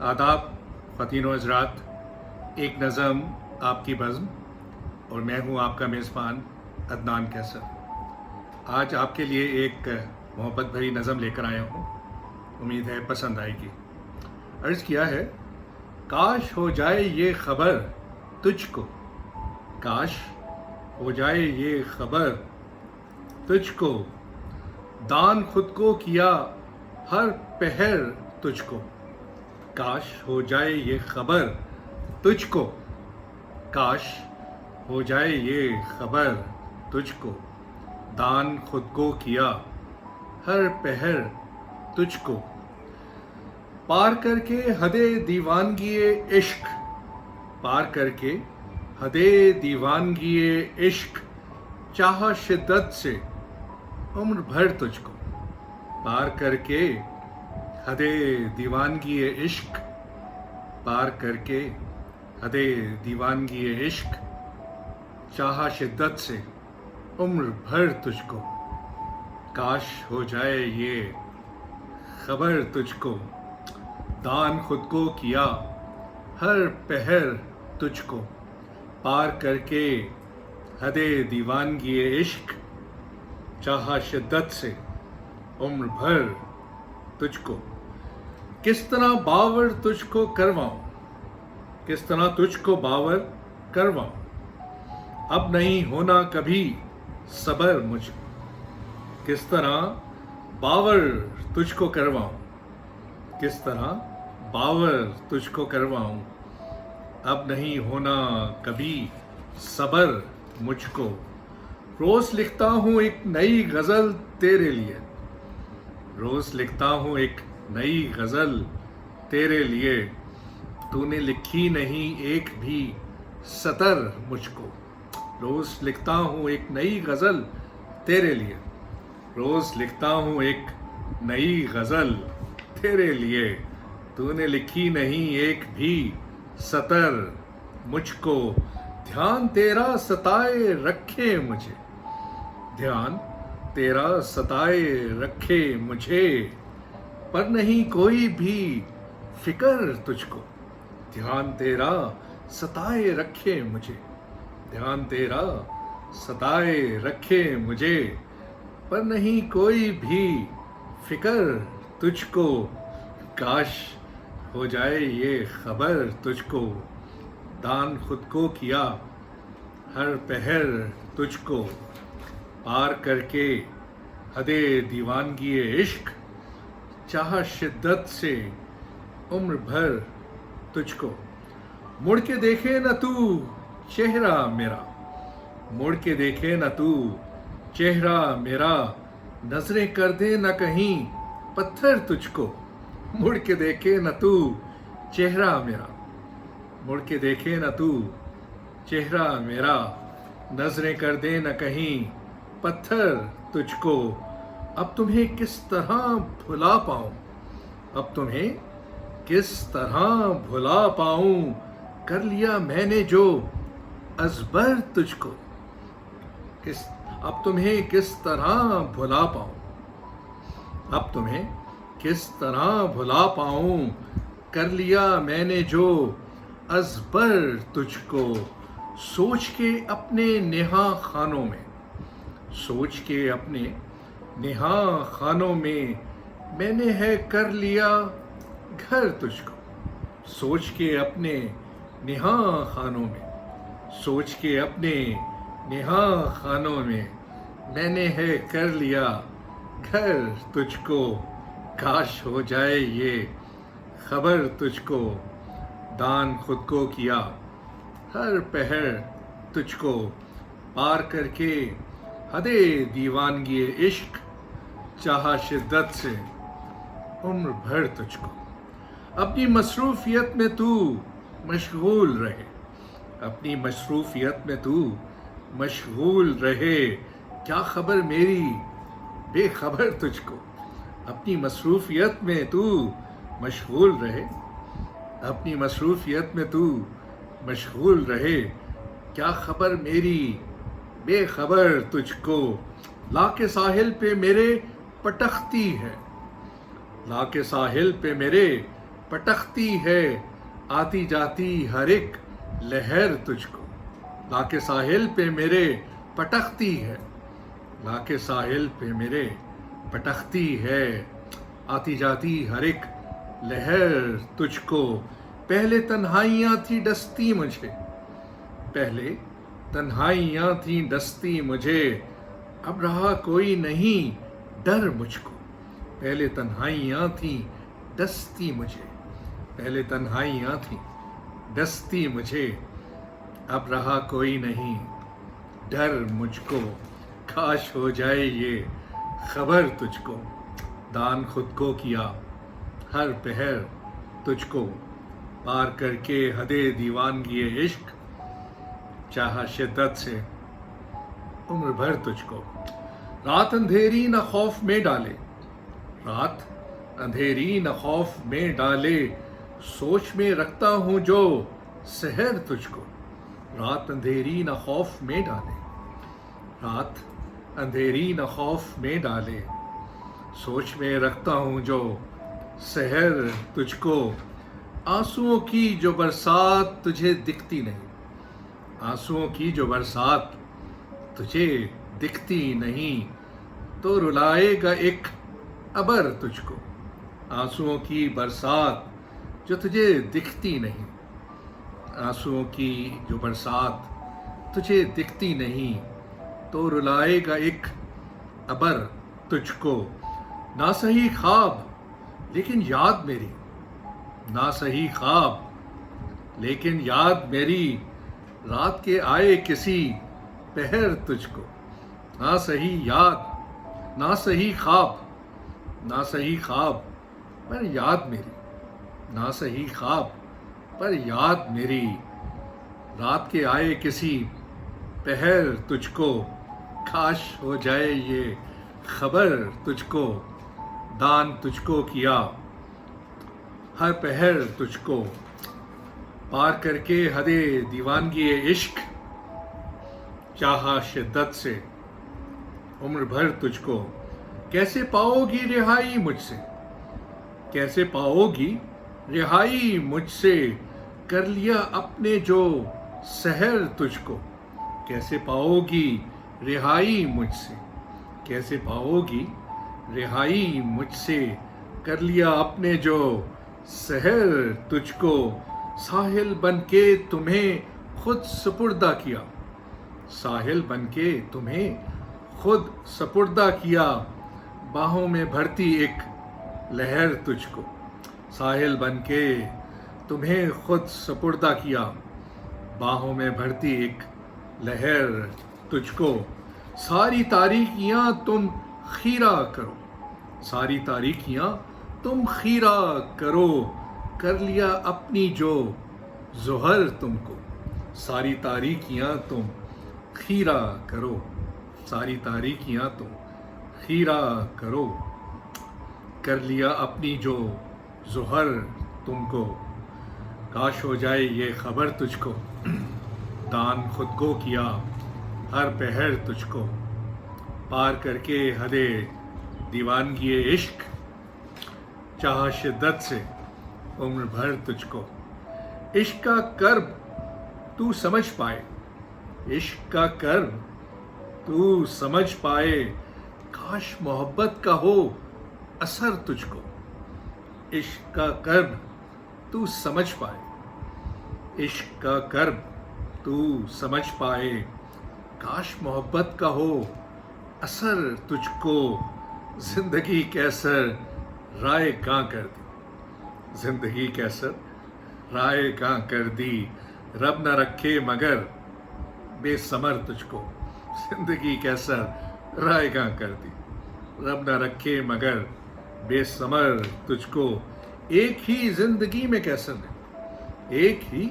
आदाब ख़वातीन व हज़रात, एक नज़म आपकी बज़्म और मैं हूँ आपका मेज़बान अदनान कैसर। आज आपके लिए एक मोहब्बत भरी नज़म लेकर आया हूँ, उम्मीद है पसंद आएगी। अर्ज़ किया है, काश हो जाए ये ख़बर तुझको, काश हो जाए ये ख़बर तुझको, दान खुद को किया हर पहर तुझको। काश हो जाए ये खबर तुझको, काश हो जाए ये खबर तुझको, दान खुद को किया हर पहर तुझको। पार करके हदे दीवानगीए इश्क, पार करके हदे दीवानगीए इश्क, चाहा शिद्दत से उम्र भर तुझको। पार करके हदे दीवानगीए इश्क, पार करके हदे दीवानगीए इश्क, चाहा शिद्दत से उम्र भर तुझको। काश हो जाए ये खबर तुझको, दान खुद को किया हर पहर तुझको। पार करके हदे दीवानगीए इश्क, चाहा शिद्दत से उम्र भर तुझको। किस तरह बावर तुझको करवाऊं, किस तरह तुझको बावर करवाऊं, अब नहीं होना कभी सबर मुझको। किस तरह बावर तुझको करवाऊं, किस तरह बावर तुझको करवाऊं, अब नहीं होना कभी सबर मुझको। रोज लिखता हूँ एक नई गजल तेरे लिए, रोज लिखता हूँ एक नई गजल तेरे लिए, तूने लिखी नहीं एक भी सतर मुझको। रोज लिखता हूँ एक नई गजल तेरे लिए, रोज लिखता हूँ एक नई गजल तेरे लिए, तूने लिखी नहीं एक भी सतर मुझको। ध्यान तेरा सताए रखे मुझे, ध्यान तेरा सताए रखे मुझे, पर नहीं कोई भी फिक्र तुझको। ध्यान तेरा सताए रखे मुझे, ध्यान तेरा सताए रखे मुझे, पर नहीं कोई भी फिक्र तुझको। काश हो जाए ये खबर तुझको, दान खुद को किया हर पहर तुझको। पार करके हदे दीवानगीए इश्क, चाहा शिद्दत से उम्र भर तुझको। मुड़ के देखे न तू चेहरा मेरा, मुड़ के देखे न तू चेहरा मेरा, नजरें कर दे न कहीं पत्थर तुझको। मुड़ के देखे न तू चेहरा मेरा, मुड़ के देखे न तू चेहरा मेरा, नजरें कर दे न कहीं पत्थर तुझको। अब तुम्हें किस तरह भुला पाऊं, अब तुम्हें किस तरह भुला पाऊं, कर लिया मैंने जो अजबर तुझको। किस अब तुम्हें किस तरह भुला पाऊं, अब तुम्हें किस तरह भुला पाऊं, कर लिया मैंने जो अजबर तुझको। सोच के अपने नेहा खानों में, सोच के अपने नेहा खानों में, मैंने है कर लिया घर तुझको। सोच के अपने नेहा खानों में, सोच के अपने नेहा खानों में, मैंने है कर लिया घर तुझको। काश हो जाए ये खबर तुझको, दान खुद को किया हर पहर तुझको। पार करके हदे दीवानगी इश्क, चाहा शिद्दत से उम्र भर तुझको। अपनी मसरूफियत में तू मशगूल रहे, अपनी मसरूफियत में तू मशगूल रहे, क्या खबर मेरी बेखबर तुझको। अपनी मसरूफियत में तू मशगूल रहे, अपनी मसरूफियत में तू मशगूल रहे, क्या खबर मेरी बेखबर तुझको। लाके साहिल पे मेरे पटखती है, लाके साहिल पे मेरे पटकती है आती जाती हर एक लहर तुझको। लाके साहिल पे मेरे पटकती है, लाके साहिल पे मेरे पटकती है आती जाती हर एक लहर तुझको। पहले तन्हाइयाँ थी डसती मुझे, पहले तन्हाइयाँ थी डसती मुझे, अब रहा कोई नहीं डर मुझको। पहले तन्हाइयाँ थी डसती मुझे, पहले तन्हाइयाँ थी डसती मुझे, अब रहा कोई नहीं डर मुझको। काश हो जाए ये खबर तुझको, दान खुद को किया हर पहर तुझको। पार करके हदे दीवानगी इश्क, चाहा शिद्दत से उम्र भर तुझको। रात अंधेरी न खौफ में डाले, रात अंधेरी न खौफ में डाले, सोच में रखता हूँ जो सहर तुझको। रात अंधेरी न खौफ में डाले, रात अंधेरी न खौफ में डाले, सोच में रखता हूँ जो सहर तुझको। आंसुओं की जो बरसात तुझे दिखती नहीं, आंसुओं की जो बरसात तुझे दिखती नहीं, तो रुलाएगा एक अबर तुझको। आंसुओं की बरसात जो तुझे दिखती नहीं, आंसुओं की जो बरसात तुझे दिखती नहीं, तो रुलाएगा एक अबर तुझको। ना सही ख्वाब लेकिन याद मेरी, ना सही ख्वाब लेकिन याद मेरी, रात के आए किसी पहर तुझको। ना सही याद, ना सही ख्वाब, ना सही ख्वाब पर याद मेरी, ना सही ख्वाब पर याद मेरी, रात के आए किसी पहर तुझको। काश हो जाए ये खबर तुझको, दान तुझको किया हर पहर तुझको। पार करके हदे दीवानगी इश्क, चाहा शिद्दत से उम्र भर तुझको। कैसे पाओगी रिहाई मुझसे, कैसे पाओगी रिहाई मुझसे, कर लिया अपने जो सहर तुझको। कैसे पाओगी रिहाई मुझसे, कैसे पाओगी रिहाई मुझसे, कर लिया अपने जो सहर तुझको। साहिल बनके तुम्हें खुद सुपुर्दा किया, साहिल बनके तुम्हें खुद सुपुर्दा किया, बाहों में भरती एक लहर तुझको। साहिल बनके तुम्हें खुद सुपुर्दा किया, बाहों में भरती एक लहर तुझको। सारी तारीकियां तुम खीरा करो, सारी तारीकियां तुम खीरा करो, कर लिया अपनी जो ज़ोहर तुमको। सारी तारीकियां तुम खीरा करो, सारी तारीकियां तुम खीरा करो, कर लिया अपनी जो ज़ोहर तुमको। काश हो जाए ये खबर तुझको, दान खुद को किया हर पहर तुझको। पार करके हदे दीवानगी इश्क, चाहा शिद्दत से उम्र भर तुझको। इश्क का कर्ब तू समझ पाए, इश्क का कर्ब तू समझ पाए, काश मोहब्बत का हो असर तुझको। इश्क का कर्ब तू समझ पाए, इश्क का कर्ब तू समझ पाए, काश मोहब्बत का हो असर तुझको। जिंदगी कैसर राय गां कर दी, जिंदगी कैसर राय गां कर दी, रब न रखे मगर बेसमर तुझको। जिंदगी कैसर राय गां कर दी, रब न रखे मगर बेसमर तुझको। एक ही जिंदगी में कैसर ने, एक ही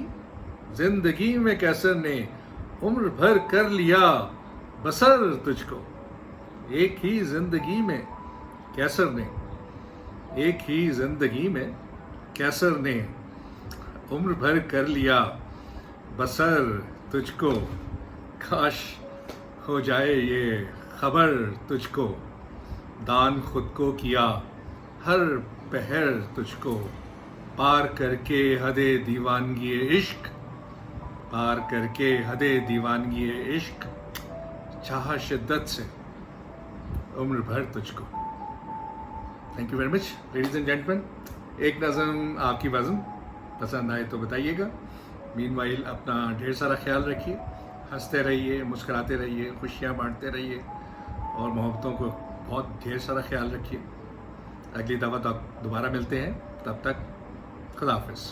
जिंदगी में कैसर ने उम्र भर कर लिया बसर तुझको। एक ही जिंदगी में कैसर ने, एक ही जिंदगी में कैसर ने उम्र भर कर लिया बसर तुझको। काश हो जाए ये खबर तुझको, दान खुद को किया हर पहर तुझको। پار کر کے حد دیوانگی عشق، پار کر کے حد دیوانگی عشق، چاہا شدت سے عمر بھر تجھ کو. Thank you very much ladies and gentlemen. ایک نظم آپ کی وزن پسند آئے تو بتائیے گا. مین وائل اپنا ڈھیر سارا خیال رکھیے، ہنستے رہیے، مسکراتے رہیے، خوشیاں بانٹتے رہیے اور محبتوں کو بہت ڈھیر سارا خیال رکھیے. اگلی دفعہ تک دوبارہ ملتے ہیں، تب تک خدا حافظ.